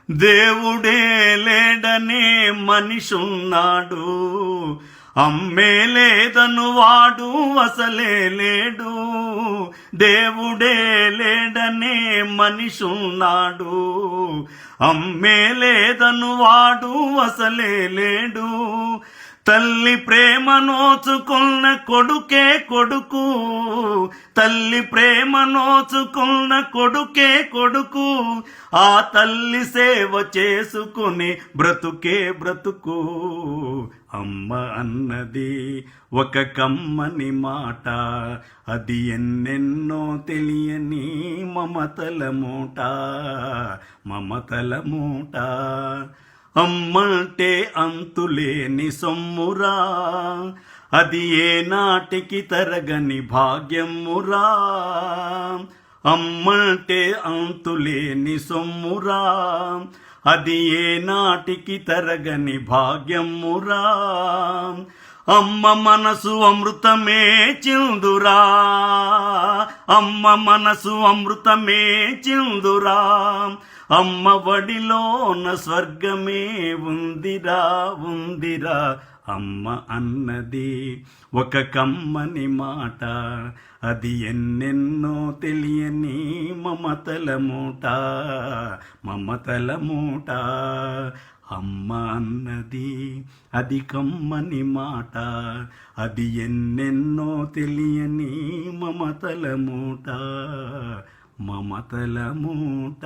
దేవుడే లేడనే మనిషున్నాడు, అమ్మే లేదను వాడు అసలే లేడు. దేవుడే లేడనే మనిషున్నాడు, అమ్మే లేదను వాడు అసలే లేడు. తల్లి ప్రేమ నోచుకున్న కొడుకే కొడుకు, తల్లి ప్రేమ నోచుకున్న కొడుకే కొడుకు. ఆ తల్లి సేవ చేసుకుని బ్రతుకే బ్రతుకు. అమ్మ అన్నది ఒక కమ్మని మాట, అది ఎన్నెన్నో తెలియని మమతల మూట, మమతల మూట. అమ్మంటే అంతులేని సొమ్మురా, అది ఏ నాటికి తరగని భాగ్యమురా. అమ్మంటే అంతులేని సొమ్మురా, అది ఏ నాటికి తరగని భాగ్యమురా. అమ్మ మనసు అమృతమే చిందురా, అమ్మ మనసు అమృతమే చిందురా. అమ్మ వడిలోన స్వర్గమే ఉందిరా, ఉందిరా. అమ్మ అన్నది ఒక కమ్మని మాట, అది ఎన్నెన్నో తెలియని మమతల మూట, మమతల మూట. అమ్మ అన్నది అది కమ్మని మాట, అది ఎన్నెన్నో తెలియని మమతల మూట, మమతల మూట.